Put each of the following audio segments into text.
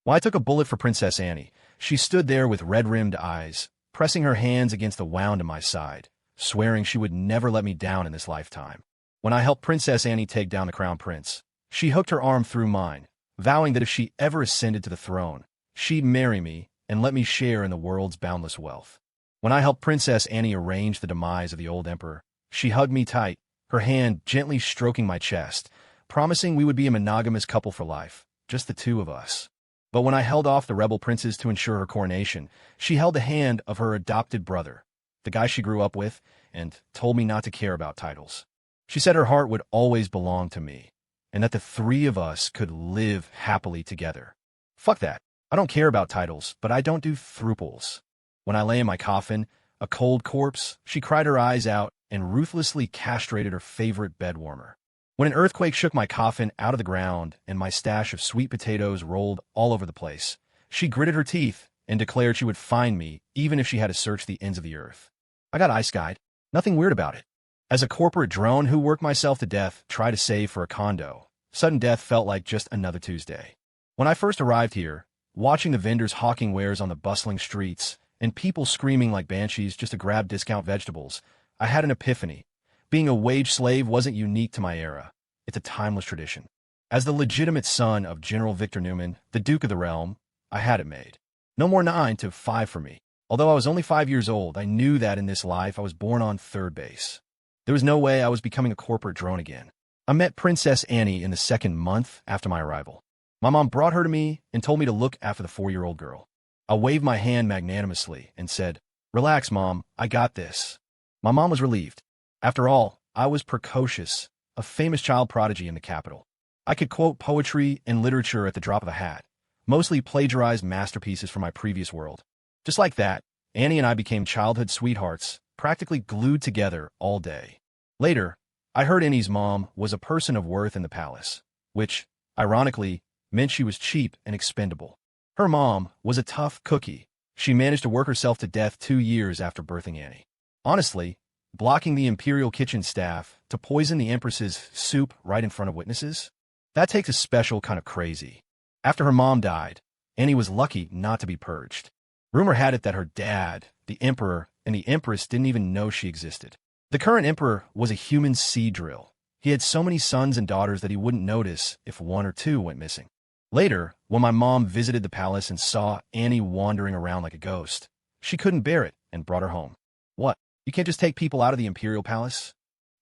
Well, I took a bullet for Princess Annie. She stood there with red-rimmed eyes, pressing her hands against the wound in my side, swearing she would never let me down in this lifetime. When I helped Princess Annie take down the crown prince, she hooked her arm through mine, vowing that if she ever ascended to the throne, she'd marry me and let me share in the world's boundless wealth. When I helped Princess Annie arrange the demise of the old emperor, she hugged me tight, her hand gently stroking my chest, promising we would be a monogamous couple for life, just the two of us. But when I held off the rebel princes to ensure her coronation, she held the hand of her adopted brother, the guy she grew up with, and told me not to care about titles. She said her heart would always belong to me, and that the three of us could live happily together. Fuck that. I don't care about titles, but I don't do thruples. When I lay in my coffin, a cold corpse, she cried her eyes out and ruthlessly castrated her favorite bed warmer. When an earthquake shook my coffin out of the ground and my stash of sweet potatoes rolled all over the place, she gritted her teeth and declared she would find me even if she had to search the ends of the earth. I got ice-guyed. Nothing weird about it. As a corporate drone who worked myself to death, tried to save for a condo, sudden death felt like just another Tuesday. When I first arrived here, watching the vendors hawking wares on the bustling streets and people screaming like banshees just to grab discount vegetables, I had an epiphany. Being a wage slave wasn't unique to my era. It's a timeless tradition. As the legitimate son of General Victor Newman, the Duke of the Realm, I had it made. No more 9 to 5 for me. Although I was only 5 years old, I knew that in this life I was born on third base. There was no way I was becoming a corporate drone again. I met Princess Annie in the second month after my arrival. My mom brought her to me and told me to look after the 4-year-old girl. I waved my hand magnanimously and said, "Relax, Mom, I got this." My mom was relieved. After all, I was precocious, a famous child prodigy in the capital. I could quote poetry and literature at the drop of a hat, mostly plagiarized masterpieces from my previous world. Just like that, Annie and I became childhood sweethearts, practically glued together all day. Later, I heard Annie's mom was a person of worth in the palace, which, ironically, meant she was cheap and expendable. Her mom was a tough cookie. She managed to work herself to death 2 years after birthing Annie. Honestly, blocking the imperial kitchen staff to poison the Empress's soup right in front of witnesses? That takes a special kind of crazy. After her mom died, Annie was lucky not to be purged. Rumor had it that her dad, the emperor, and the empress didn't even know she existed. The current emperor was a human seed drill. He had so many sons and daughters that he wouldn't notice if 1 or 2 went missing. Later, when my mom visited the palace and saw Annie wandering around like a ghost, she couldn't bear it and brought her home. What? You can't just take people out of the imperial palace?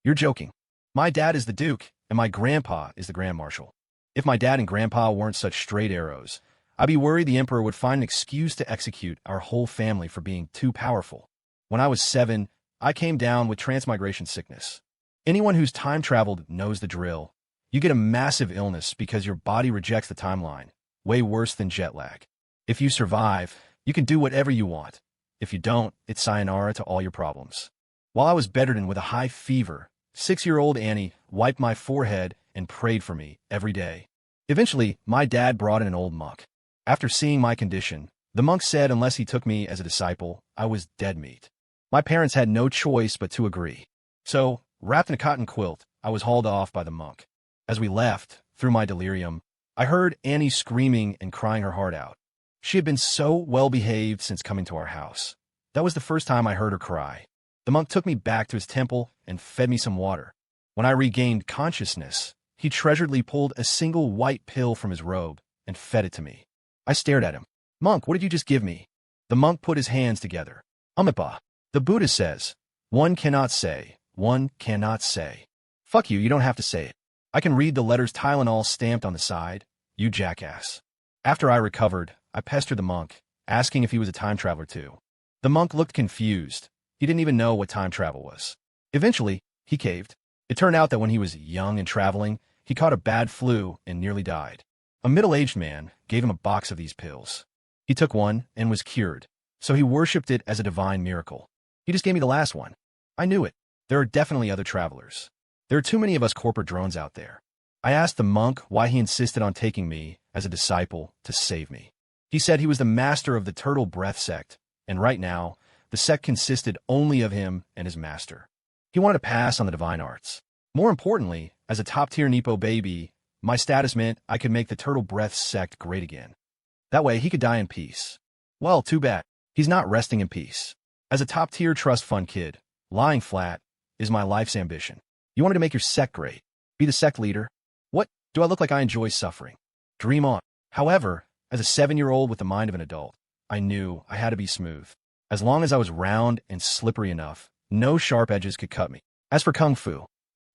You're joking. My dad is the duke, and my grandpa is the grand marshal. If my dad and grandpa weren't such straight arrows, I'd be worried the emperor would find an excuse to execute our whole family for being too powerful. When I was 7, I came down with transmigration sickness. Anyone who's time-traveled knows the drill. You get a massive illness because your body rejects the timeline, way worse than jet lag. If you survive, you can do whatever you want. If you don't, it's sayonara to all your problems. While I was bedridden with a high fever, 6-year-old Annie wiped my forehead and prayed for me every day. Eventually, my dad brought in an old monk. After seeing my condition, the monk said unless he took me as a disciple, I was dead meat. My parents had no choice but to agree. So, wrapped in a cotton quilt, I was hauled off by the monk. As we left, through my delirium, I heard Annie screaming and crying her heart out. She had been so well-behaved since coming to our house. That was the first time I heard her cry. The monk took me back to his temple and fed me some water. When I regained consciousness, he treasuredly pulled a single white pill from his robe and fed it to me. I stared at him. "Monk, what did you just give me?" The monk put his hands together. "Amipa. The Buddha says, one cannot say, one cannot say." "Fuck you, you don't have to say it. I can read the letters Tylenol stamped on the side, you jackass." After I recovered, I pestered the monk, asking if he was a time traveler too. The monk looked confused. He didn't even know what time travel was. Eventually, he caved. It turned out that when he was young and traveling, he caught a bad flu and nearly died. A middle-aged man gave him a box of these pills. He took one and was cured, so he worshipped it as a divine miracle. He just gave me the last one. I knew it. There are definitely other travelers. There are too many of us corporate drones out there. I asked the monk why he insisted on taking me as a disciple to save me. He said he was the master of the turtle breath sect, and right now, the sect consisted only of him and his master. He wanted to pass on the divine arts. More importantly, as a top-tier Nepo baby, my status meant I could make the turtle breath sect great again. That way he could die in peace. Well, too bad. He's not resting in peace. As a top-tier trust fund kid, lying flat is my life's ambition. You wanted to make your sect great. Be the sect leader. What? Do I look like I enjoy suffering? Dream on. However, as a 7-year-old with the mind of an adult, I knew I had to be smooth. As long as I was round and slippery enough, no sharp edges could cut me. As for Kung Fu,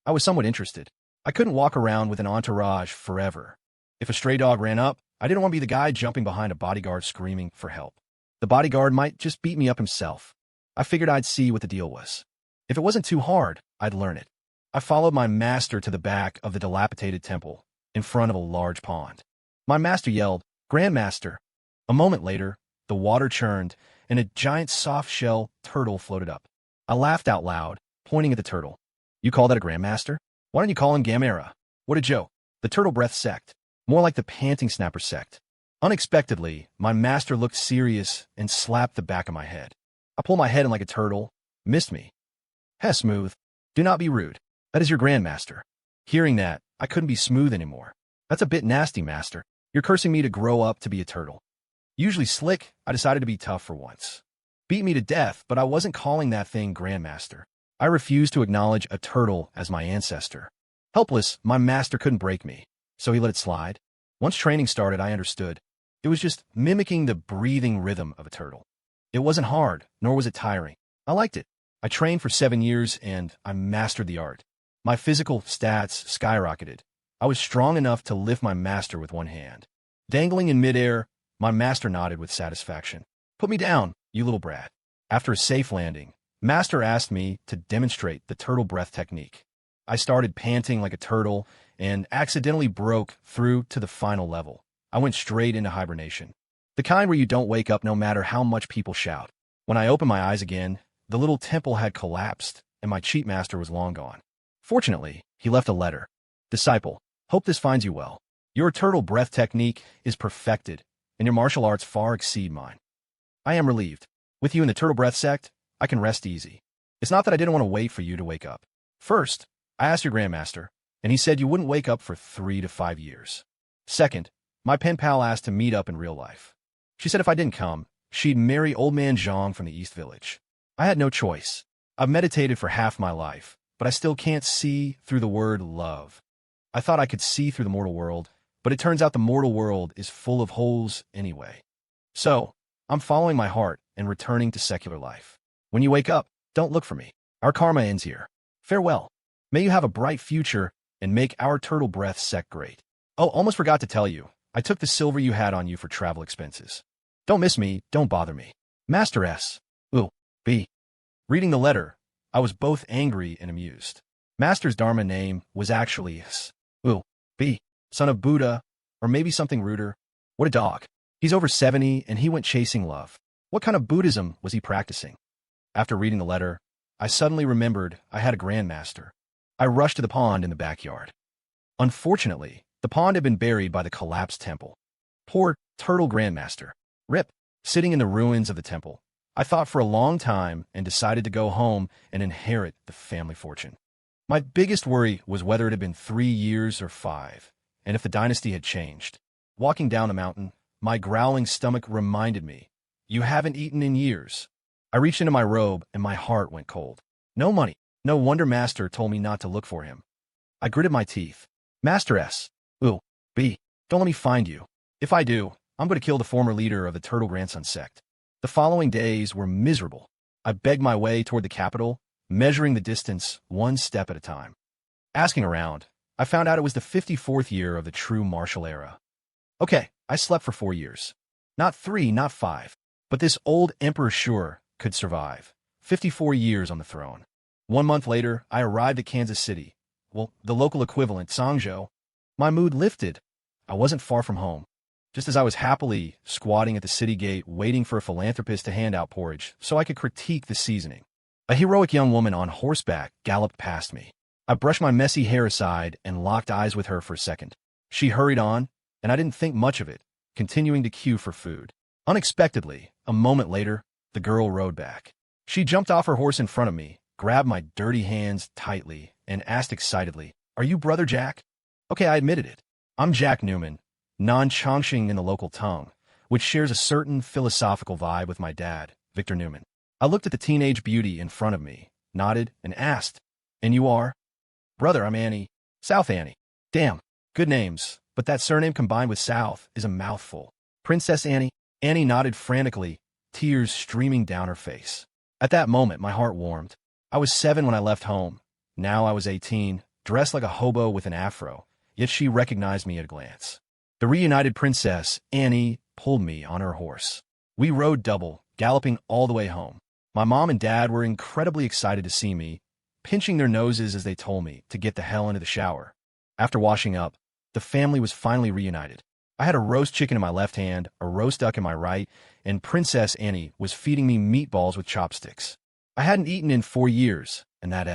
I was somewhat interested. I couldn't walk around with an entourage forever. If a stray dog ran up, I didn't want to be the guy jumping behind a bodyguard screaming for help. The bodyguard might just beat me up himself. I figured I'd see what the deal was. If it wasn't too hard, I'd learn it. I followed my master to the back of the dilapidated temple, in front of a large pond. My master yelled, "Grandmaster." A moment later, the water churned, and a giant soft-shell turtle floated up. I laughed out loud, pointing at the turtle. "You call that a grandmaster? Why don't you call him Gamera?" What a joke. The turtle breath sect. More like the panting snapper sect. Unexpectedly, my master looked serious and slapped the back of my head. I pulled my head in like a turtle. Missed me. "Heh, smooth. Do not be rude. That is your grandmaster." Hearing that, I couldn't be smooth anymore. "That's a bit nasty, master. You're cursing me to grow up to be a turtle." Usually slick, I decided to be tough for once. Beat me to death, but I wasn't calling that thing grandmaster. I refused to acknowledge a turtle as my ancestor. Helpless, my master couldn't break me, so he let it slide. Once training started, I understood. It was just mimicking the breathing rhythm of a turtle. It wasn't hard, nor was it tiring. I liked it. I trained for 7 years, and I mastered the art. My physical stats skyrocketed. I was strong enough to lift my master with one hand. Dangling in midair, my master nodded with satisfaction. "Put me down, you little brat." After a safe landing, master asked me to demonstrate the turtle breath technique. I started panting like a turtle and accidentally broke through to the final level. I went straight into hibernation. The kind where you don't wake up no matter how much people shout. When I opened my eyes again, the little temple had collapsed and my cheat master was long gone. Fortunately, he left a letter. "Disciple, hope this finds you well. Your turtle breath technique is perfected, and your martial arts far exceed mine. I am relieved. With you in the turtle breath sect, I can rest easy. It's not that I didn't want to wait for you to wake up. First, I asked your grandmaster, and he said you wouldn't wake up for 3 to 5 years. Second, my pen pal asked to meet up in real life. She said if I didn't come, she'd marry old man Zhang from the East Village. I had no choice. I've meditated for half my life, but I still can't see through the word love. I thought I could see through the mortal world, but it turns out the mortal world is full of holes anyway. So, I'm following my heart and returning to secular life. When you wake up, don't look for me. Our karma ends here. Farewell. May you have a bright future and make our turtle breath sect great. Oh, almost forgot to tell you. I took the silver you had on you for travel expenses. Don't miss me, don't bother me. Master S. Ooh, B. Reading the letter, I was both angry and amused. Master's Dharma name was actually S. Ooh, B. Son of Buddha, or maybe something ruder. What a dog. He's over 70 and he went chasing love. What kind of Buddhism was he practicing? After reading the letter, I suddenly remembered I had a grandmaster. I rushed to the pond in the backyard. Unfortunately, the pond had been buried by the collapsed temple. Poor turtle grandmaster. Rip. Sitting in the ruins of the temple, I thought for a long time and decided to go home and inherit the family fortune. My biggest worry was whether it had been 3 years or 5, and if the dynasty had changed. Walking down the mountain, my growling stomach reminded me, "You haven't eaten in years." I reached into my robe and my heart went cold. No money. No wonder Master told me not to look for him. I gritted my teeth. Master S. Ooh, B. Don't let me find you. If I do, I'm going to kill the former leader of the Turtle Grandson sect. The following days were miserable. I begged my way toward the capital, measuring the distance one step at a time. Asking around, I found out it was the 54th year of the true martial era. Okay, I slept for 4 years. Not 3, not 5. But this old Emperor sure could survive. 54 years on the throne. 1 month later, I arrived at Kansas City. Well, the local equivalent, Sangzhou. My mood lifted. I wasn't far from home. Just as I was happily squatting at the city gate waiting for a philanthropist to hand out porridge so I could critique the seasoning, a heroic young woman on horseback galloped past me. I brushed my messy hair aside and locked eyes with her for a second. She hurried on, and I didn't think much of it, continuing to queue for food. Unexpectedly, a moment later, the girl rode back. She jumped off her horse in front of me, grabbed my dirty hands tightly, and asked excitedly, "Are you Brother Jack?" Okay, I admitted it. I'm Jack Newman, non-Chongqing in the local tongue, which shares a certain philosophical vibe with my dad, Victor Newman. I looked at the teenage beauty in front of me, nodded, and asked, "And you are?" "Brother, I'm Annie. South Annie." "Damn, good names, but that surname combined with South is a mouthful." "Princess Annie?" Annie nodded frantically, tears streaming down her face. At that moment, my heart warmed. I was 7 when I left home. Now I was 18, dressed like a hobo with an afro, yet she recognized me at a glance. The reunited Princess, Annie, pulled me on her horse. We rode double, galloping all the way home. My mom and dad were incredibly excited to see me, pinching their noses as they told me to get the hell into the shower. After washing up, the family was finally reunited. I had a roast chicken in my left hand, a roast duck in my right, and Princess Annie was feeding me meatballs with chopsticks. I hadn't eaten in 4 years, and that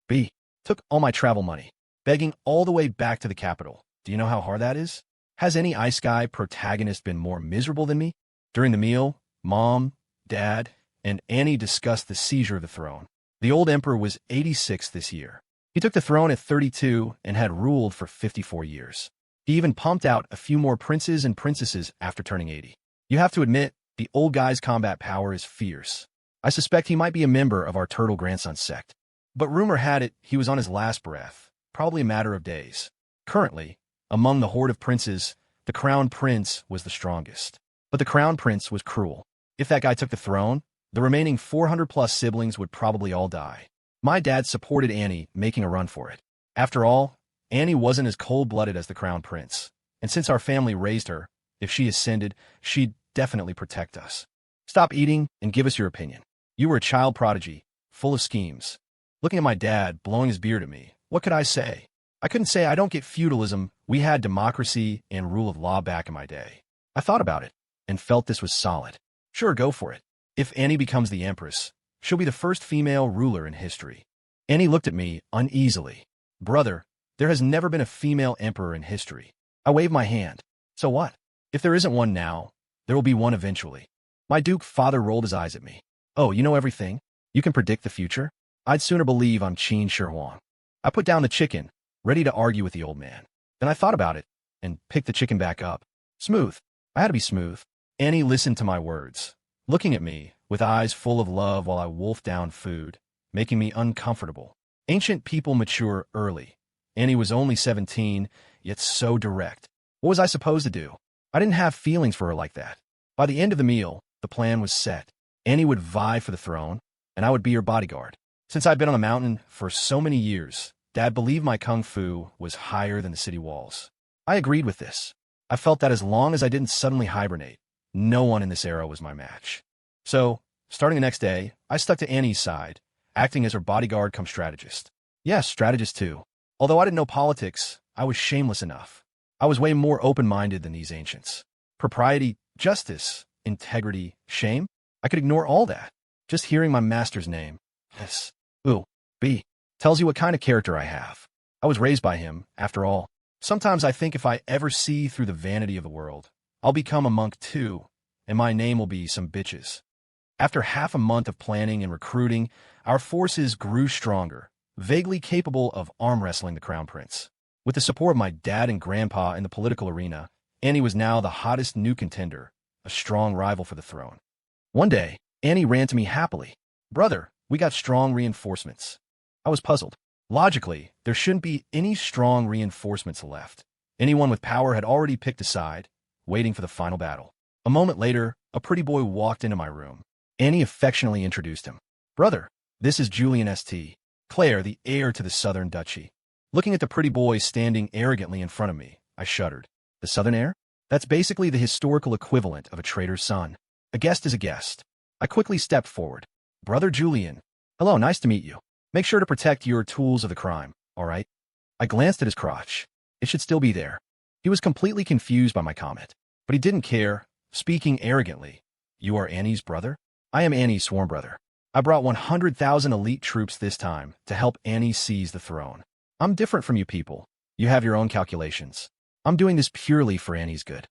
B took all my travel money, begging all the way back to the capital. Do you know how hard that is? Has any Ice Guy protagonist been more miserable than me? During the meal, Mom, Dad, and Annie discussed the seizure of the throne. The old emperor was 86 this year. He took the throne at 32 and had ruled for 54 years. He even pumped out a few more princes and princesses after turning 80. You have to admit, the old guy's combat power is fierce. I suspect he might be a member of our turtle grandson sect. But rumor had it he was on his last breath, probably a matter of days. Currently, among the horde of princes, the crown prince was the strongest. But the crown prince was cruel. If that guy took the throne, the remaining 400-plus siblings would probably all die. My dad supported Annie making a run for it. After all, Annie wasn't as cold-blooded as the crown prince, and since our family raised her, if she ascended, she'd definitely protect us. Stop eating and give us your opinion. You were a child prodigy, full of schemes. Looking at my dad, blowing his beard at me, what could I say? I couldn't say I don't get feudalism. We had democracy and rule of law back in my day. I thought about it and felt this was solid. Sure, go for it. If Annie becomes the Empress, she'll be the first female ruler in history. Annie looked at me uneasily. Brother, there has never been a female emperor in history. I waved my hand. So what? If there isn't one now, there will be one eventually. My Duke father rolled his eyes at me. Oh, you know everything? You can predict the future? I'd sooner believe I'm Qin Shi Huang. I put down the chicken, ready to argue with the old man. Then I thought about it and picked the chicken back up. Smooth. I had to be smooth. Annie listened to my words, looking at me with eyes full of love while I wolfed down food, making me uncomfortable. Ancient people mature early. Annie was only 17, yet so direct. What was I supposed to do? I didn't have feelings for her like that. By the end of the meal, the plan was set. Annie would vie for the throne, and I would be her bodyguard. Since I'd been on the mountain for so many years, Dad believed my kung fu was higher than the city walls. I agreed with this. I felt that as long as I didn't suddenly hibernate, no one in this era was my match. So, starting the next day, I stuck to Annie's side, acting as her bodyguard cum strategist. Yes, strategist too. Although I didn't know politics, I was shameless enough. I was way more open-minded than these ancients. Propriety, justice, integrity, shame? I could ignore all that. Just hearing my master's name. Yes. B. Tells you what kind of character I have. I was raised by him, after all. Sometimes I think if I ever see through the vanity of the world, I'll become a monk too, and my name will be some bitches. After half a month of planning and recruiting, our forces grew stronger, vaguely capable of arm wrestling the crown prince. With the support of my dad and grandpa in the political arena, Annie was now the hottest new contender, a strong rival for the throne. One day, Annie ran to me happily. Brother, we got strong reinforcements. I was puzzled. Logically, there shouldn't be any strong reinforcements left. Anyone with power had already picked a side, waiting for the final battle. A moment later, a pretty boy walked into my room. Annie affectionately introduced him. Brother, this is Julian St. Clair, the heir to the Southern Duchy. Looking at the pretty boy standing arrogantly in front of me, I shuddered. The Southern heir? That's basically the historical equivalent of a traitor's son. A guest is a guest. I quickly stepped forward. Brother Julian. Hello, nice to meet you. Make sure to protect your tools of the crime, all right? I glanced at his crotch. It should still be there. He was completely confused by my comment, but he didn't care, speaking arrogantly. You are Annie's brother? I am Annie's sworn brother. I brought 100,000 elite troops this time to help Annie seize the throne. I'm different from you people. You have your own calculations. I'm doing this purely for Annie's good.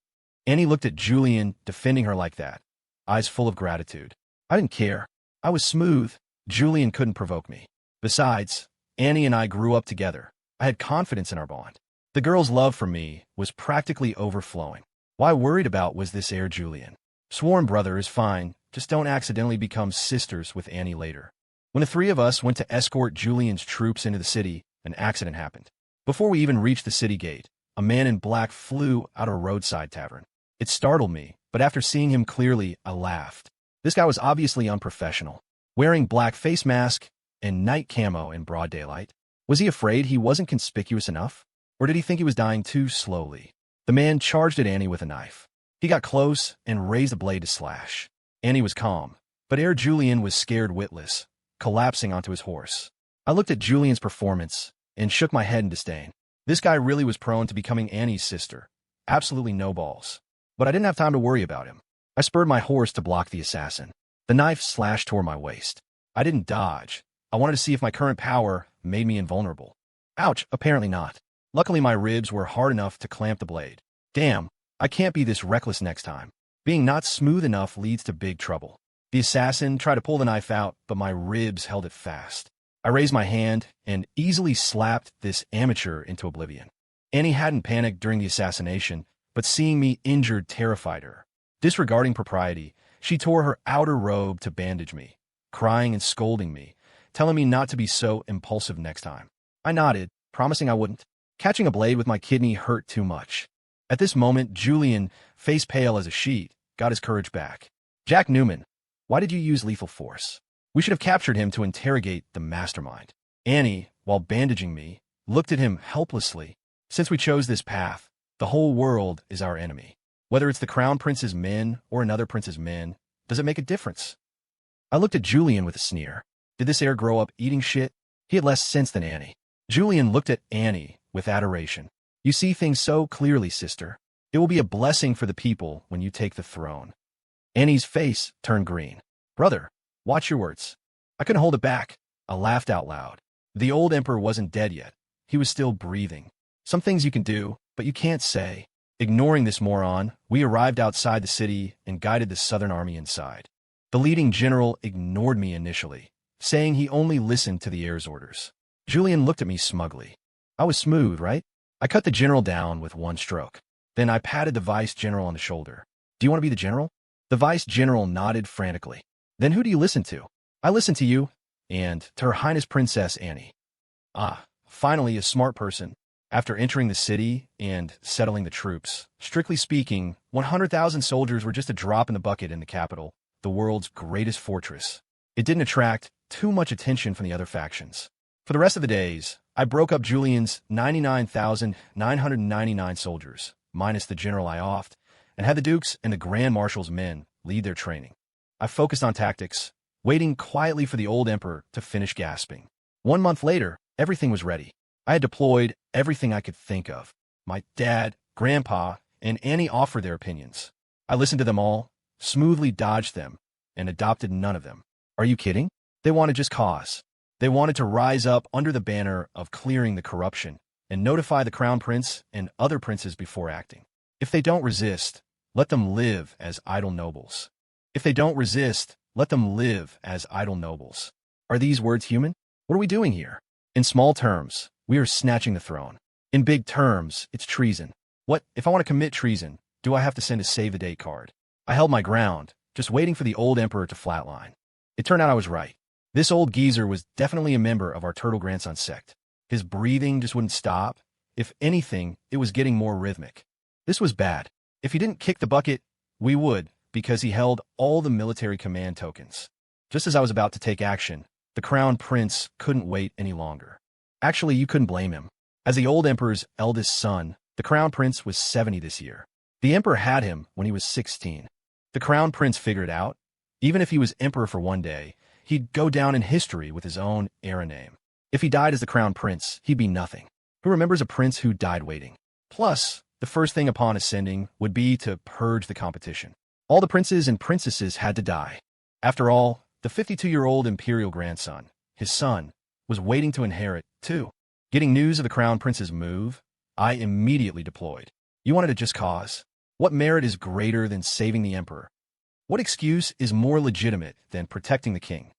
Annie looked at Julian, defending her like that, eyes full of gratitude. I didn't care. I was smooth. Julian couldn't provoke me. Besides, Annie and I grew up together. I had confidence in our bond. The girl's love for me was practically overflowing. Why worried about was this heir Julian? Sworn brother is fine, just don't accidentally become sisters with Annie later. When the three of us went to escort Julian's troops into the city, an accident happened. Before we even reached the city gate, a man in black flew out of a roadside tavern. It startled me, but after seeing him clearly, I laughed. This guy was obviously unprofessional, wearing black face mask and night camo in broad daylight. Was he afraid he wasn't conspicuous enough? Or did he think he was dying too slowly? The man charged at Annie with a knife. He got close and raised a blade to slash. Annie was calm, but Heir Julian was scared witless, collapsing onto his horse. I looked at Julian's performance and shook my head in disdain. This guy really was prone to becoming Annie's sister. Absolutely no balls. But I didn't have time to worry about him. I spurred my horse to block the assassin. The knife slashed toward my waist. I didn't dodge. I wanted to see if my current power made me invulnerable. Ouch, apparently not. Luckily my ribs were hard enough to clamp the blade. Damn, I can't be this reckless next time. Being not smooth enough leads to big trouble. The assassin tried to pull the knife out, but my ribs held it fast. I raised my hand and easily slapped this amateur into oblivion. Annie hadn't panicked during the assassination, but seeing me injured terrified her. Disregarding propriety, she tore her outer robe to bandage me, crying and scolding me, telling me not to be so impulsive next time. I nodded, promising I wouldn't. Catching a blade with my kidney hurt too much. At this moment, Julian, face pale as a sheet, got his courage back. Jack Newman, why did you use lethal force? We should have captured him to interrogate the mastermind. Annie, while bandaging me, looked at him helplessly. Since we chose this path, the whole world is our enemy. Whether it's the crown prince's men or another prince's men, does it make a difference? I looked at Julian with a sneer. Did this heir grow up eating shit? He had less sense than Annie. Julian looked at Annie with adoration. You see things so clearly, sister. It will be a blessing for the people when you take the throne. Annie's face turned green. Brother, watch your words. I couldn't hold it back. I laughed out loud. The old emperor wasn't dead yet. He was still breathing. Some things you can do, but you can't say. Ignoring this moron, we arrived outside the city and guided the southern army inside. The leading general ignored me initially, saying he only listened to the heir's orders. Julian looked at me smugly. I was smooth, right? I cut the general down with one stroke. Then I patted the vice general on the shoulder. Do you want to be the general? The vice general nodded frantically. Then who do you listen to? I listen to you, and to Her Highness Princess Annie. Ah, finally a smart person. After entering the city and settling the troops, strictly speaking, 100,000 soldiers were just a drop in the bucket in the capital, the world's greatest fortress. It didn't attract too much attention from the other factions. For the rest of the days, I broke up Julian's 99,999 soldiers, minus the general I offed, and had the dukes and the grand marshal's men lead their training. I focused on tactics, waiting quietly for the old emperor to finish gasping. 1 month later, everything was ready. I had deployed everything I could think of. My dad, grandpa, and Annie offered their opinions. I listened to them all, smoothly dodged them, and adopted none of them. Are you kidding? They wanted just cause. They wanted to rise up under the banner of clearing the corruption and notify the crown prince and other princes before acting. If they don't resist, let them live as idle nobles. If they don't resist, let them live as idle nobles. Are these words human? What are we doing here? In small terms, we are snatching the throne. In big terms, it's treason. What, if I want to commit treason, do I have to send a save-the-date card? I held my ground, just waiting for the old emperor to flatline. It turned out I was right. This old geezer was definitely a member of our turtle grandson sect. His breathing just wouldn't stop. If anything, it was getting more rhythmic. This was bad. If he didn't kick the bucket, we would, because he held all the military command tokens. Just as I was about to take action, the crown prince couldn't wait any longer. Actually, you couldn't blame him. As the old emperor's eldest son, the crown prince was 70 this year. The emperor had him when he was 16. The crown prince figured out, even if he was emperor for one day, he'd go down in history with his own era name. If he died as the crown prince, he'd be nothing. Who remembers a prince who died waiting? Plus, the first thing upon ascending would be to purge the competition. All the princes and princesses had to die. After all, the 52-year-old imperial grandson, his son, was waiting to inherit, too. Getting news of the crown prince's move, I immediately deployed. You wanted a just cause? What merit is greater than saving the emperor? What excuse is more legitimate than protecting the king?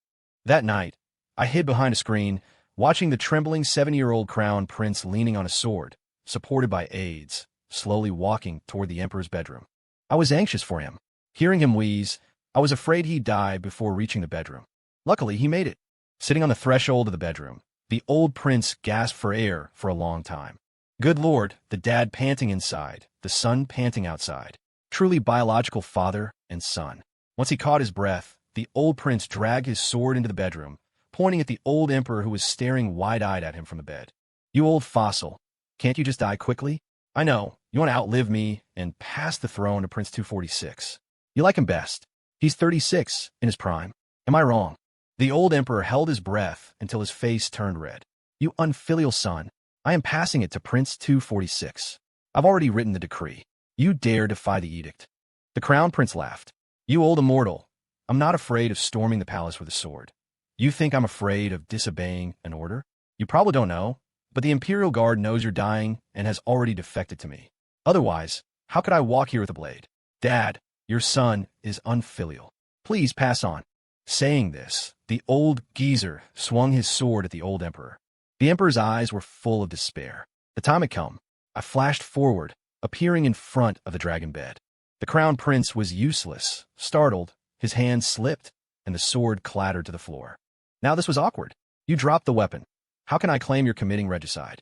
That night, I hid behind a screen, watching the trembling 7-year-old crown prince leaning on a sword, supported by aides, slowly walking toward the emperor's bedroom. I was anxious for him. Hearing him wheeze, I was afraid he'd die before reaching the bedroom. Luckily, he made it. Sitting on the threshold of the bedroom, the old prince gasped for air for a long time. Good Lord, the dad panting inside, the son panting outside. Truly biological father and son. Once he caught his breath, the old prince dragged his sword into the bedroom, pointing at the old emperor who was staring wide-eyed at him from the bed. You old fossil, can't you just die quickly? I know, you want to outlive me and pass the throne to Prince 246. You like him best. He's 36, in his prime. Am I wrong? The old emperor held his breath until his face turned red. You unfilial son, I am passing it to Prince 246. I've already written the decree. You dare defy the edict. The crown prince laughed. You old immortal, I'm not afraid of storming the palace with a sword. You think I'm afraid of disobeying an order? You probably don't know, but the Imperial Guard knows you're dying and has already defected to me. Otherwise, how could I walk here with a blade? Dad, your son is unfilial. Please pass on. Saying this, the old geezer swung his sword at the old emperor. The emperor's eyes were full of despair. The time had come. I flashed forward, appearing in front of the dragon bed. The crown prince was useless. Startled, his hand slipped, and the sword clattered to the floor. Now this was awkward. You dropped the weapon. How can I claim you're committing regicide?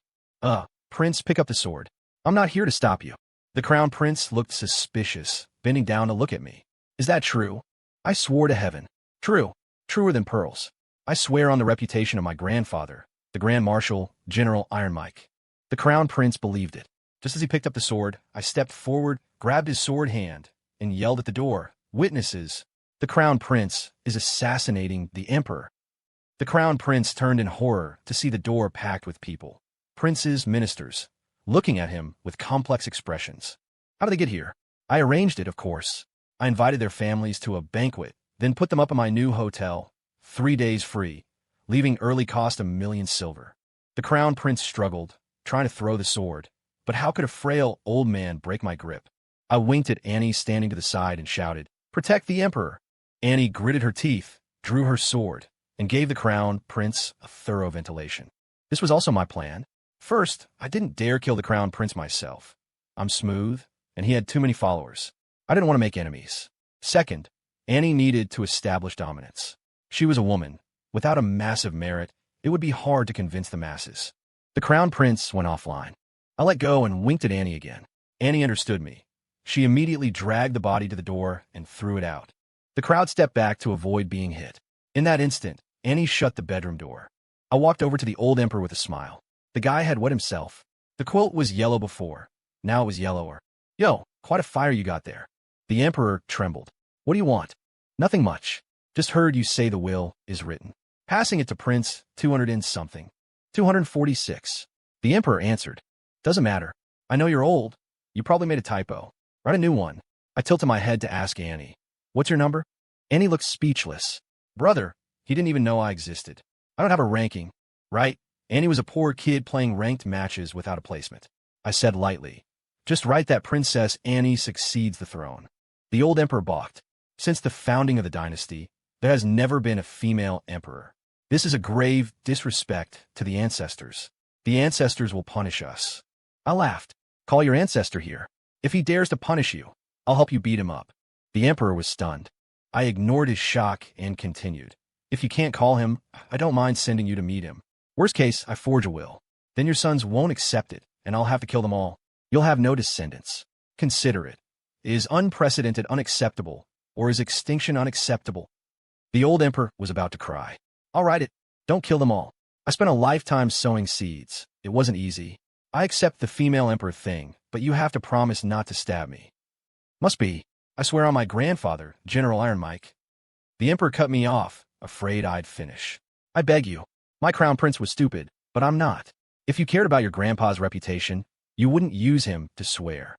Prince, pick up the sword. I'm not here to stop you. The crown prince looked suspicious, bending down to look at me. Is that true? I swore to heaven. True. Truer than pearls. I swear on the reputation of my grandfather, the Grand Marshal, General Iron Mike. The crown prince believed it. Just as he picked up the sword, I stepped forward, grabbed his sword hand, and yelled at the door, Witnesses! The crown prince is assassinating the emperor. The crown prince turned in horror to see the door packed with people. Princes, ministers, looking at him with complex expressions. How did they get here? I arranged it, of course. I invited their families to a banquet, then put them up in my new hotel, 3 days free, leaving early cost $1 million silver. The crown prince struggled, trying to throw the sword, but how could a frail old man break my grip? I winked at Annie standing to the side and shouted, Protect the emperor! Annie gritted her teeth, drew her sword, and gave the crown prince a thorough ventilation. This was also my plan. First, I didn't dare kill the crown prince myself. I'm smooth, and he had too many followers. I didn't want to make enemies. Second, Annie needed to establish dominance. She was a woman. Without a massive merit, it would be hard to convince the masses. The crown prince went offline. I let go and winked at Annie again. Annie understood me. She immediately dragged the body to the door and threw it out. The crowd stepped back to avoid being hit. In that instant, Annie shut the bedroom door. I walked over to the old emperor with a smile. The guy had wet himself. The quilt was yellow before. Now it was yellower. Yo, quite a fire you got there. The emperor trembled. What do you want? Nothing much. Just heard you say the will is written. Passing it to Prince 200 and something. 246. The emperor answered. Doesn't matter. I know you're old. You probably made a typo. Write a new one. I tilted my head to ask Annie. What's your number? Annie looked speechless. Brother, he didn't even know I existed. I don't have a ranking, right? Annie was a poor kid playing ranked matches without a placement. I said lightly. Just write that Princess Annie succeeds the throne. The old emperor balked. Since the founding of the dynasty, there has never been a female emperor. This is a grave disrespect to the ancestors. The ancestors will punish us. I laughed. Call your ancestor here. If he dares to punish you, I'll help you beat him up. The emperor was stunned. I ignored his shock and continued. If you can't call him, I don't mind sending you to meet him. Worst case, I forge a will. Then your sons won't accept it, and I'll have to kill them all. You'll have no descendants. Consider it. Is unprecedented unacceptable, or is extinction unacceptable? The old emperor was about to cry. I'll write it. Don't kill them all. I spent a lifetime sowing seeds. It wasn't easy. I accept the female emperor thing, but you have to promise not to stab me. Must be. I swear on my grandfather, General Iron Mike. The emperor cut me off, afraid I'd finish. I beg you. My crown prince was stupid, but I'm not. If you cared about your grandpa's reputation, you wouldn't use him to swear.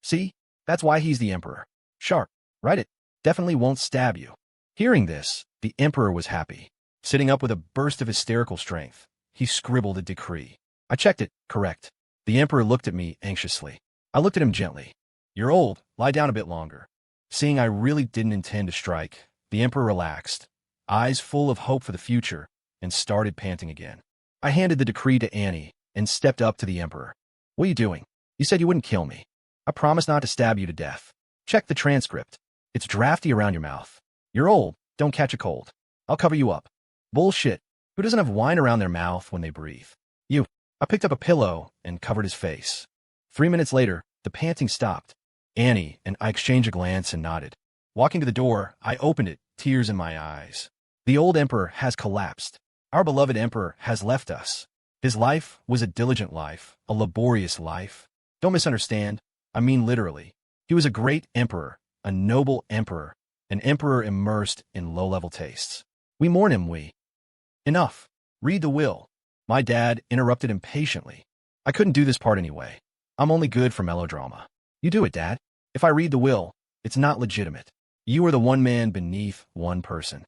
See? That's why he's the emperor. Sharp. Write it. Definitely won't stab you. Hearing this, the emperor was happy. Sitting up with a burst of hysterical strength, he scribbled a decree. I checked it. Correct. The emperor looked at me anxiously. I looked at him gently. You're old. Lie down a bit longer. Seeing I really didn't intend to strike, the emperor relaxed, eyes full of hope for the future, and started panting again. I handed the decree to Annie and stepped up to the emperor. What are you doing? You said you wouldn't kill me. I promised not to stab you to death. Check the transcript. It's drafty around your mouth. You're old. Don't catch a cold. I'll cover you up. Bullshit. Who doesn't have wine around their mouth when they breathe? You. I picked up a pillow and covered his face. 3 minutes later, the panting stopped. Annie and I exchanged a glance and nodded. Walking to the door, I opened it, tears in my eyes. The old emperor has collapsed. Our beloved emperor has left us. His life was a diligent life, a laborious life. Don't misunderstand. I mean literally. He was a great emperor, a noble emperor, an emperor immersed in low-level tastes. We mourn him, Enough. Read the will. My dad interrupted impatiently. I couldn't do this part anyway. I'm only good for melodrama. You do it, Dad. If I read the will, it's not legitimate. You are the one man beneath one person.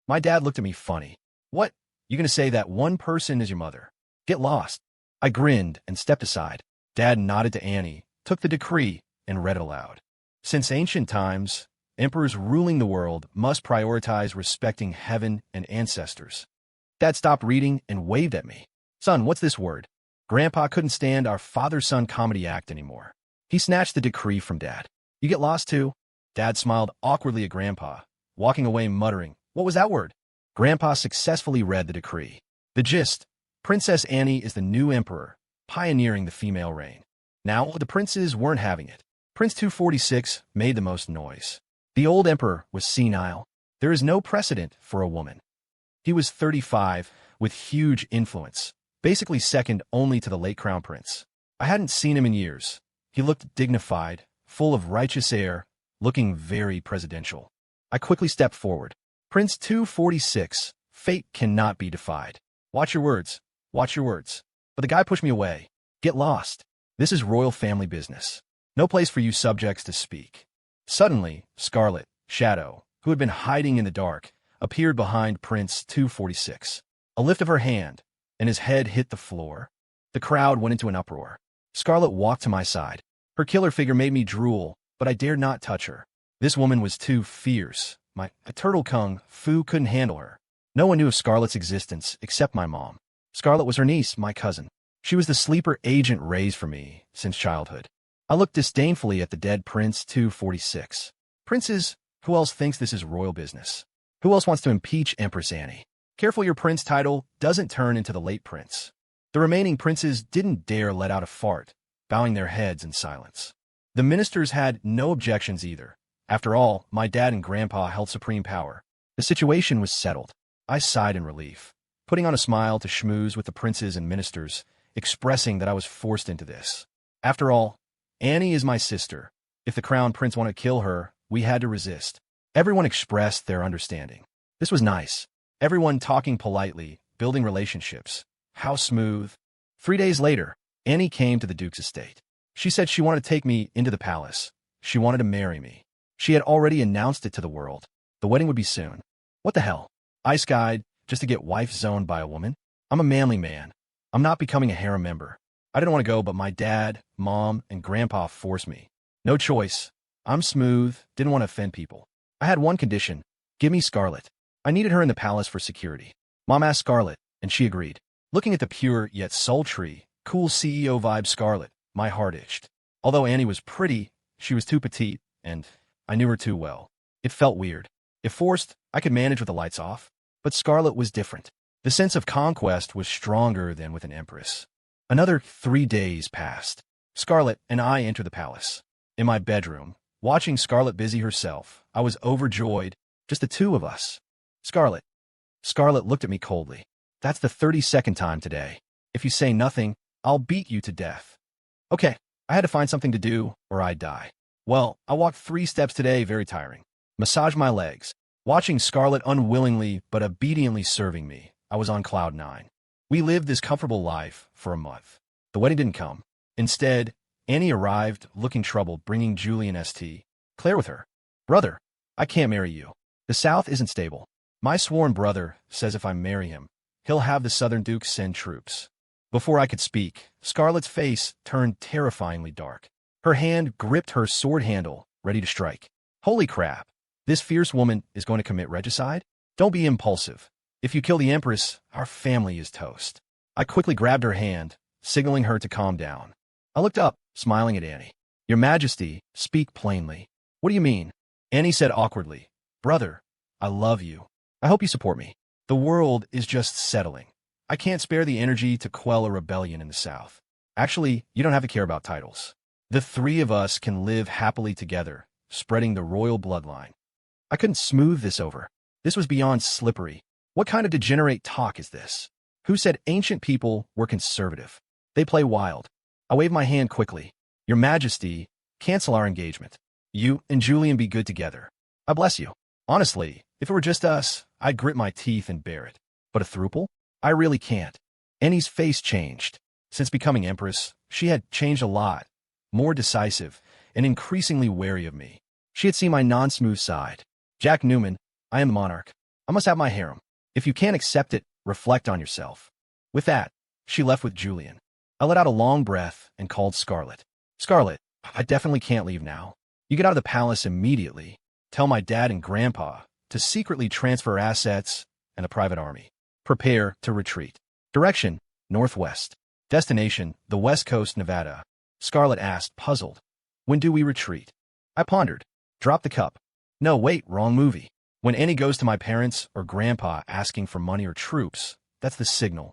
My dad looked at me funny. What? You gonna say that one person is your mother? Get lost. I grinned and stepped aside. Dad nodded to Annie, took the decree, and read it aloud. Since ancient times, emperors ruling the world must prioritize respecting heaven and ancestors. Dad stopped reading and waved at me. Son, what's this word? Grandpa couldn't stand our father-son comedy act anymore. He snatched the decree from Dad. You get lost too? Dad smiled awkwardly at Grandpa, walking away muttering, what was that word? Grandpa successfully read the decree. The gist: Princess Annie is the new emperor, pioneering the female reign. Now, the princes weren't having it. Prince 246 made the most noise. The old emperor was senile. There is no precedent for a woman. He was 35, with huge influence, basically second only to the late crown prince. I hadn't seen him in years. He looked dignified, full of righteous air, looking very presidential. I quickly stepped forward. Prince 246, fate cannot be defied. Watch your words. Watch your words. But the guy pushed me away. Get lost. This is royal family business. No place for you subjects to speak. Suddenly, Scarlet, Shadow, who had been hiding in the dark, appeared behind Prince 246. A lift of her hand, and his head hit the floor. The crowd went into an uproar. Scarlet walked to my side. Her killer figure made me drool, but I dared not touch her. This woman was too fierce. A turtle kung fu couldn't handle her. No one knew of Scarlet's existence except my mom. Scarlet was her niece, my cousin. She was the sleeper agent raised for me since childhood. I looked disdainfully at the dead Prince 246. Princes, who else thinks this is royal business? Who else wants to impeach Empress Annie? Careful your prince title doesn't turn into the late prince. The remaining princes didn't dare let out a fart, bowing their heads in silence. The ministers had no objections either. After all, my dad and Grandpa held supreme power. The situation was settled. I sighed in relief, putting on a smile to schmooze with the princes and ministers, expressing that I was forced into this. After all, Annie is my sister. If the crown prince wanted to kill her, we had to resist. Everyone expressed their understanding. This was nice. Everyone talking politely, building relationships. How smooth. 3 days later, Annie came to the Duke's estate. She said she wanted to take me into the palace. She wanted to marry me. She had already announced it to the world. The wedding would be soon. What the hell? I skied just to get wife zoned by a woman? I'm a manly man. I'm not becoming a harem member. I didn't want to go, but my dad, mom, and grandpa forced me. No choice. I'm smooth, didn't want to offend people. I had one condition. Give me Scarlet. I needed her in the palace for security. Mom asked Scarlet, and she agreed. Looking at the pure yet sultry, cool CEO vibe Scarlet, my heart itched. Although Annie was pretty, she was too petite, and I knew her too well. It felt weird. If forced, I could manage with the lights off. But Scarlet was different. The sense of conquest was stronger than with an empress. Another 3 days passed. Scarlet and I entered the palace. In my bedroom, watching Scarlet busy herself, I was overjoyed. Just the two of us. Scarlet. Scarlet looked at me coldly. That's the 32nd time today. If you say nothing, I'll beat you to death. Okay, I had to find something to do, or I'd die. Well, I walked 3 steps today, very tiring. Massaged my legs. Watching Scarlet unwillingly but obediently serving me, I was on cloud 9. We lived this comfortable life for a month. The wedding didn't come. Instead, Annie arrived, looking troubled, bringing Julian St. Claire with her. Brother, I can't marry you. The South isn't stable. My sworn brother says if I marry him, he'll have the Southern Dukes send troops. Before I could speak, Scarlet's face turned terrifyingly dark. Her hand gripped her sword handle, ready to strike. Holy crap. This fierce woman is going to commit regicide? Don't be impulsive. If you kill the Empress, our family is toast. I quickly grabbed her hand, signaling her to calm down. I looked up, smiling at Annie. Your Majesty, speak plainly. What do you mean? Annie said awkwardly. Brother, I love you. I hope you support me. The world is just settling. I can't spare the energy to quell a rebellion in the South. Actually, you don't have to care about titles. The three of us can live happily together, spreading the royal bloodline. I couldn't smooth this over. This was beyond slippery. What kind of degenerate talk is this? Who said ancient people were conservative? They play wild. I waved my hand quickly. Your Majesty, cancel our engagement. You and Julian be good together. I bless you. Honestly, if it were just us, I'd grit my teeth and bear it. But a throuple? I really can't. Annie's face changed. Since becoming Empress, she had changed a lot. More decisive, and increasingly wary of me. She had seen my non-smooth side. Jack Newman, I am the monarch. I must have my harem. If you can't accept it, reflect on yourself. With that, she left with Julian. I let out a long breath and called Scarlett. Scarlett, I definitely can't leave now. You get out of the palace immediately. Tell my dad and grandpa to secretly transfer assets and a private army. Prepare to retreat. Direction, northwest. Destination, the West Coast, Nevada. Scarlett asked, puzzled. When do we retreat? I pondered. Drop the cup. No, wait, wrong movie. When Annie goes to my parents or grandpa asking for money or troops, that's the signal.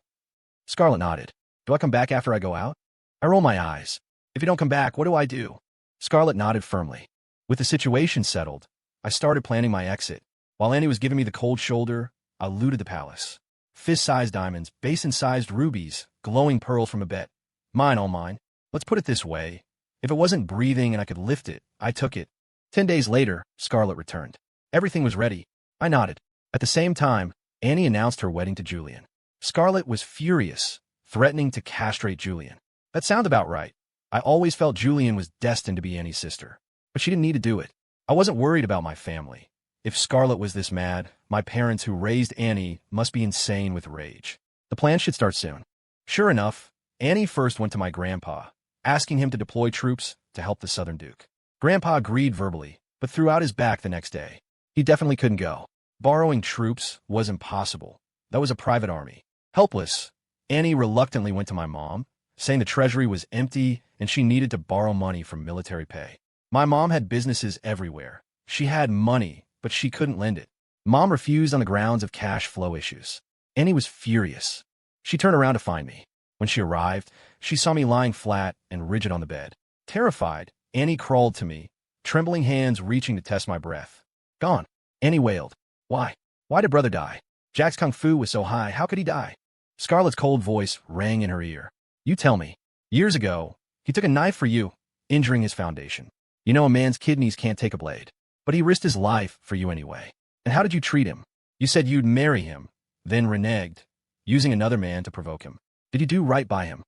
Scarlett nodded. Do I come back after I go out? I roll my eyes. If you don't come back, what do I do? Scarlett nodded firmly. With the situation settled, I started planning my exit. While Annie was giving me the cold shoulder, I looted the palace. Fist-sized diamonds, basin-sized rubies, glowing pearls from a bet. Mine, all mine. Let's put it this way. If it wasn't breathing and I could lift it, I took it. 10 days later, Scarlett returned. Everything was ready. I nodded. At the same time, Annie announced her wedding to Julian. Scarlett was furious, threatening to castrate Julian. That sounded about right. I always felt Julian was destined to be Annie's sister. But she didn't need to do it. I wasn't worried about my family. If Scarlett was this mad, my parents who raised Annie must be insane with rage. The plan should start soon. Sure enough, Annie first went to my grandpa, asking him to deploy troops to help the Southern Duke. Grandpa agreed verbally, but threw out his back the next day. He definitely couldn't go. Borrowing troops was impossible. That was a private army. Helpless, Annie reluctantly went to my mom, saying the treasury was empty and she needed to borrow money from military pay. My mom had businesses everywhere. She had money, but she couldn't lend it. Mom refused on the grounds of cash flow issues. Annie was furious. She turned around to find me. When she arrived, she saw me lying flat and rigid on the bed. Terrified, Annie crawled to me, trembling hands reaching to test my breath. Gone. Annie wailed. Why? Why did brother die? Jack's kung fu was so high, how could he die? Scarlett's cold voice rang in her ear. You tell me. Years ago, he took a knife for you, injuring his foundation. You know a man's kidneys can't take a blade. But he risked his life for you anyway. And how did you treat him? You said you'd marry him, then reneged, using another man to provoke him. Did you do right by him?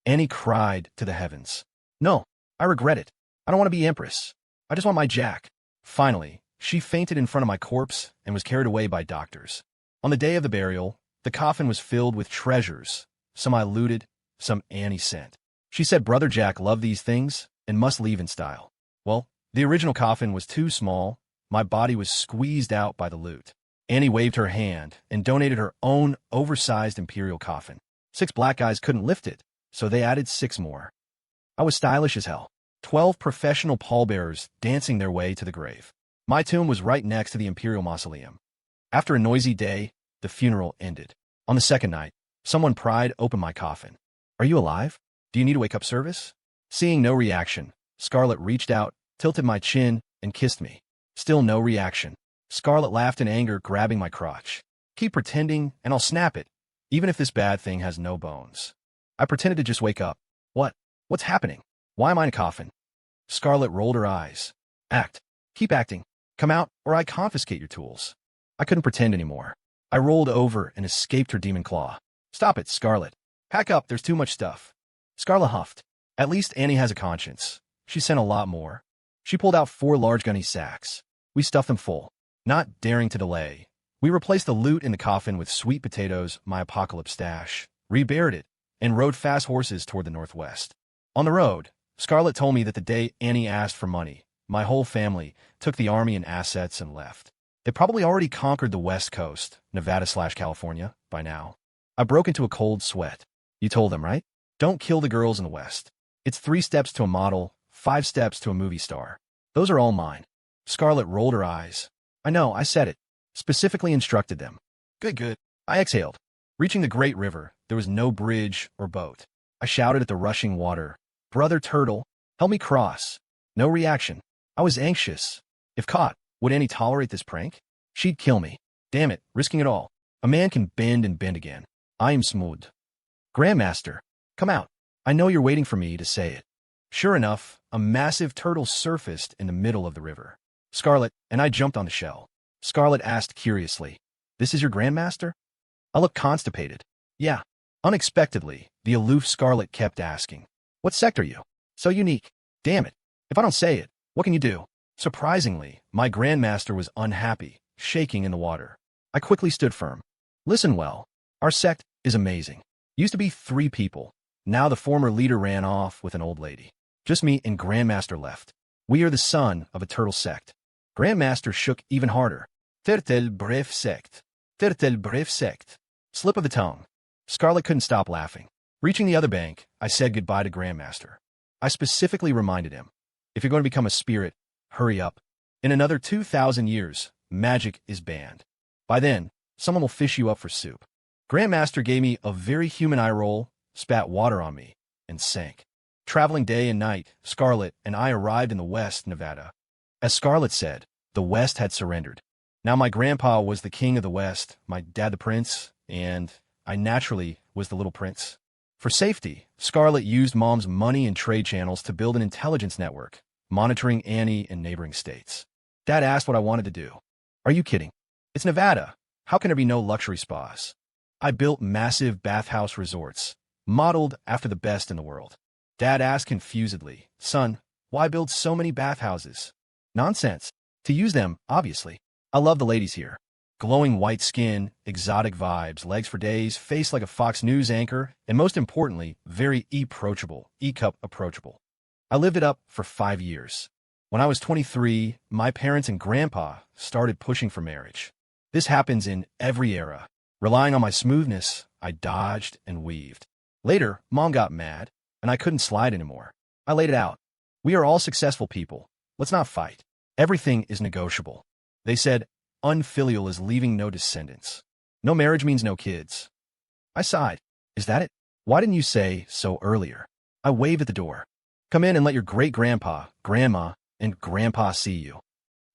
Annie cried to the heavens. No, I regret it. I don't want to be Empress. I just want my Jack. Finally, she fainted in front of my corpse and was carried away by doctors. On the day of the burial, the coffin was filled with treasures. Some I looted, some Annie sent. She said Brother Jack loved these things and must leave in style. Well, the original coffin was too small. My body was squeezed out by the loot. Annie waved her hand and donated her own oversized imperial coffin. 6 black guys couldn't lift it, so they added 6 more. I was stylish as hell. 12 professional pallbearers dancing their way to the grave. My tomb was right next to the imperial mausoleum. After a noisy day, the funeral ended. On the second night, someone pried open my coffin. Are you alive? Do you need a wake-up service? Seeing no reaction, Scarlett reached out, tilted my chin, and kissed me. Still no reaction. Scarlett laughed in anger, grabbing my crotch. Keep pretending, and I'll snap it, even if this bad thing has no bones. I pretended to just wake up. What? What's happening? Why am I in a coffin? Scarlett rolled her eyes. Act. Keep acting. Come out, or I confiscate your tools. I couldn't pretend anymore. I rolled over and escaped her demon claw. Stop it, Scarlett. Pack up, there's too much stuff. Scarlett huffed. At least Annie has a conscience. She sent a lot more. She pulled out 4 large gunny sacks. We stuffed them full. Not daring to delay, we replaced the loot in the coffin with sweet potatoes, my apocalypse stash, reburied it, and rode fast horses toward the northwest. On the road, Scarlett told me that the day Annie asked for money, my whole family took the army and assets and left. They probably already conquered the West Coast, Nevada/California, by now. I broke into a cold sweat. You told them, right? Don't kill the girls in the West. It's 3 steps to a model, 5 steps to a movie star. Those are all mine. Scarlet rolled her eyes. I know, I said it. Specifically instructed them. Good, good. I exhaled. Reaching the great river, there was no bridge or boat. I shouted at the rushing water. Brother Turtle, help me cross. No reaction. I was anxious. If caught, would Annie tolerate this prank? She'd kill me. Damn it, risking it all. A man can bend and bend again. I am smooth. Grandmaster, come out. I know you're waiting for me to say it. Sure enough, a massive turtle surfaced in the middle of the river. Scarlet and I jumped on the shell. Scarlet asked curiously, "This is your grandmaster?" I looked constipated. Yeah. Unexpectedly, the aloof Scarlet kept asking, "What sect are you? So unique. Damn it. If I don't say it, what can you do?" Surprisingly, my grandmaster was unhappy, shaking in the water. I quickly stood firm. Listen well. Our sect is amazing. Used to be 3 people. Now the former leader ran off with an old lady. Just me and Grandmaster left. We are the son of a turtle sect. Grandmaster shook even harder. Turtle bref sect. Turtle bref sect. Slip of the tongue. Scarlet couldn't stop laughing. Reaching the other bank, I said goodbye to Grandmaster. I specifically reminded him, if you're going to become a spirit, hurry up. In another 2,000 years, magic is banned. By then, someone will fish you up for soup. Grandmaster gave me a very human eye roll, spat water on me, and sank. Traveling day and night, Scarlet and I arrived in the West, Nevada. As Scarlet said, the West had surrendered. Now my grandpa was the king of the West, my dad the prince, and I naturally was the little prince. For safety, Scarlet used Mom's money and trade channels to build an intelligence network, monitoring Annie in neighboring states. Dad asked what I wanted to do. Are you kidding? It's Nevada. How can there be no luxury spas? I built massive bathhouse resorts, modeled after the best in the world. Dad asked confusedly, "Son, why build so many bathhouses?" Nonsense. To use them, obviously. I love the ladies here. Glowing white skin, exotic vibes, legs for days, face like a Fox News anchor, and most importantly, very approachable, E-cup approachable. I lived it up for 5 years. When I was 23, my parents and grandpa started pushing for marriage. This happens in every era. Relying on my smoothness, I dodged and weaved. Later, Mom got mad, and I couldn't slide anymore. I laid it out. We are all successful people. Let's not fight. Everything is negotiable. They said, unfilial is leaving no descendants. No marriage means no kids. I sighed. Is that it? Why didn't you say so earlier? I waved at the door. Come in and let your great-grandpa, grandma, and grandpa see you.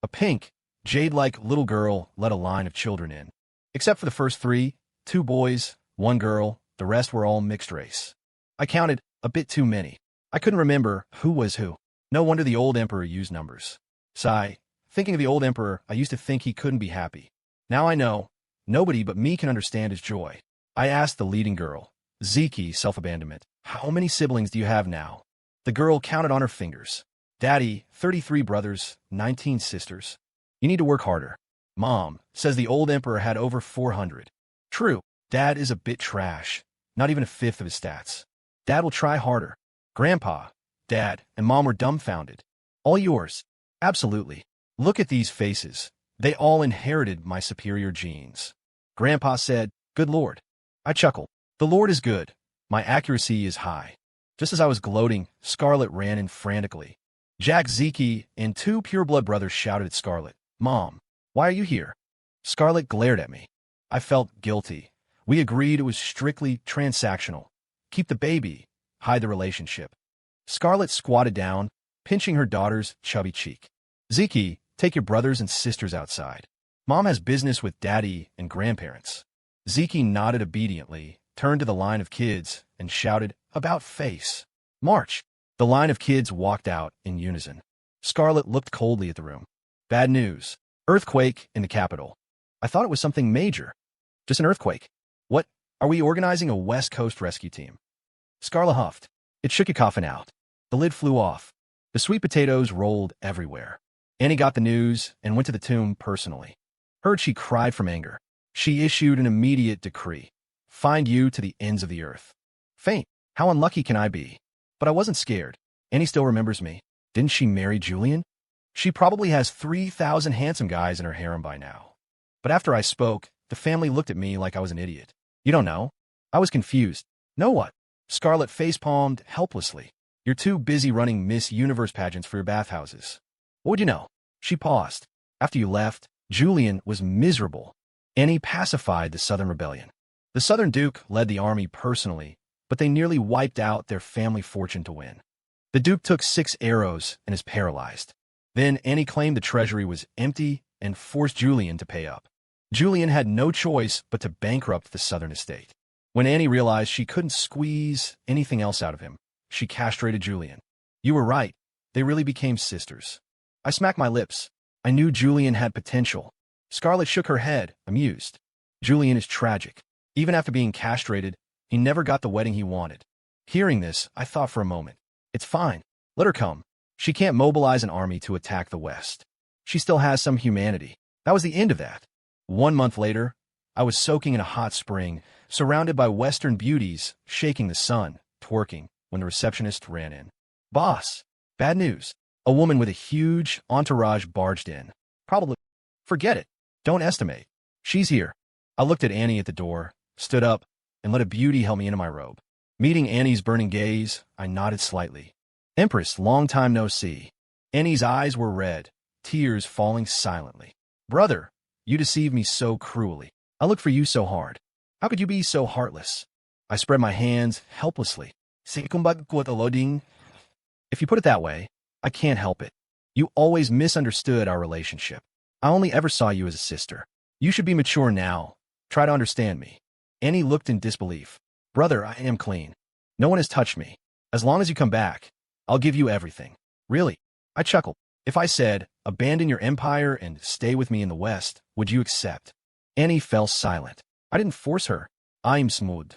A pink, jade-like little girl let a line of children in. Except for the first 3, 2 boys, 1 girl, the rest were all mixed race. I counted a bit too many. I couldn't remember who was who. No wonder the old emperor used numbers. Sigh. Thinking of the old emperor, I used to think he couldn't be happy. Now I know. Nobody but me can understand his joy. I asked the leading girl, Ziki, self-abandonment, how many siblings do you have now? The girl counted on her fingers. Daddy, 33 brothers, 19 sisters. You need to work harder. Mom says the old emperor had over 400. True. Dad is a bit trash. Not even a fifth of his stats. Dad will try harder. Grandpa, Dad, and Mom were dumbfounded. All yours. Absolutely. Look at these faces. They all inherited my superior genes. Grandpa said, "Good Lord." I chuckled. The Lord is good. My accuracy is high. Just as I was gloating, Scarlet ran in frantically. Jack, Zeke, and 2 pureblood brothers shouted at Scarlet, "Mom, why are you here?" Scarlet glared at me. I felt guilty. We agreed it was strictly transactional. Keep the baby, hide the relationship. Scarlet squatted down, pinching her daughter's chubby cheek. Zeke, take your brothers and sisters outside. Mom has business with Daddy and grandparents. Zeke nodded obediently, turned to the line of kids, and shouted, "About face. March." The line of kids walked out in unison. Scarlet looked coldly at the room. Bad news. Earthquake in the capital. I thought it was something major. Just an earthquake. What? Are we organizing a West Coast rescue team? Scarlet huffed. It shook your coffin out. The lid flew off. The sweet potatoes rolled everywhere. Annie got the news and went to the tomb personally. Heard she cried from anger. She issued an immediate decree. Find you to the ends of the earth. Faint. How unlucky can I be? But I wasn't scared. Annie still remembers me. Didn't she marry Julian? She probably has 3,000 handsome guys in her harem by now. But after I spoke, the family looked at me like I was an idiot. You don't know. I was confused. Know what? Scarlet facepalmed helplessly. You're too busy running Miss Universe pageants for your bathhouses. What would you know? She paused. After you left, Julian was miserable. Annie pacified the Southern Rebellion. The Southern Duke led the army personally, but they nearly wiped out their family fortune to win. The Duke took 6 arrows and is paralyzed. Then Annie claimed the treasury was empty and forced Julian to pay up. Julian had no choice but to bankrupt the Southern estate. When Annie realized she couldn't squeeze anything else out of him, she castrated Julian. You were right. They really became sisters. I smacked my lips. I knew Julian had potential. Scarlett shook her head, amused. Julian is tragic. Even after being castrated, he never got the wedding he wanted. Hearing this, I thought for a moment. It's fine. Let her come. She can't mobilize an army to attack the West. She still has some humanity. That was the end of that. 1 month later, I was soaking in a hot spring, surrounded by Western beauties, shaking the sun, twerking, when the receptionist ran in. Boss, bad news. A woman with a huge entourage barged in. Probably. Forget it. Don't estimate. She's here. I looked at Annie at the door, stood up, and let a beauty help me into my robe. Meeting Annie's burning gaze, I nodded slightly. Empress, long time no see. Annie's eyes were red, tears falling silently. Brother, you deceived me so cruelly. I looked for you so hard. How could you be so heartless? I spread my hands helplessly. If you put it that way, I can't help it. You always misunderstood our relationship. I only ever saw you as a sister. You should be mature now. Try to understand me. Annie looked in disbelief. Brother, I am clean. No one has touched me. As long as you come back, I'll give you everything. Really? I chuckled. If I said, abandon your empire and stay with me in the West, would you accept? Annie fell silent. I didn't force her. I'm smooth.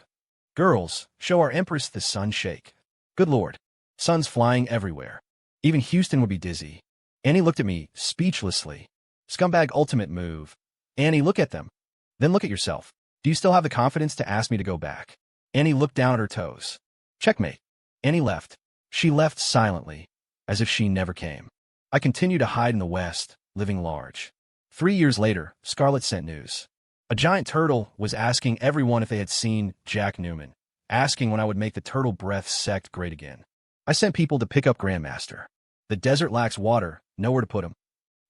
Girls, show our Empress the sun shake. Good Lord. Sun's flying everywhere. Even Houston would be dizzy. Annie looked at me, speechlessly. Scumbag ultimate move. Annie, look at them. Then look at yourself. Do you still have the confidence to ask me to go back? Annie looked down at her toes. Checkmate. Annie left. She left silently, as if she never came. I continued to hide in the West, living large. 3 years later, Scarlett sent news. A giant turtle was asking everyone if they had seen Jack Newman, asking when I would make the turtle breath sect great again. I sent people to pick up Grandmaster. The desert lacks water, nowhere to put him.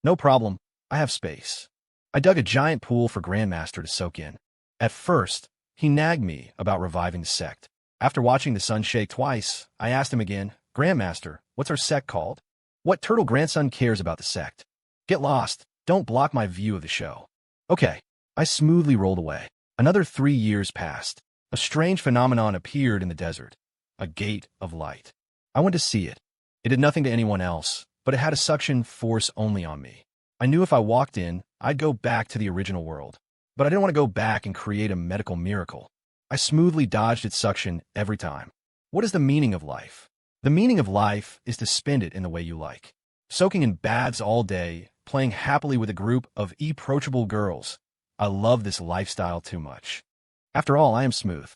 No problem, I have space. I dug a giant pool for Grandmaster to soak in. At first, he nagged me about reviving the sect. After watching the sun shake twice, I asked him again, Grandmaster, what's our sect called? What turtle grandson cares about the sect? Get lost, don't block my view of the show. Okay, I smoothly rolled away. Another 3 years passed. A strange phenomenon appeared in the desert. A gate of light. I went to see it. It did nothing to anyone else, but it had a suction force only on me. I knew if I walked in, I'd go back to the original world. But I didn't want to go back and create a medical miracle. I smoothly dodged its suction every time. What is the meaning of life? The meaning of life is to spend it in the way you like. Soaking in baths all day, playing happily with a group of approachable girls. I love this lifestyle too much. After all, I am smooth.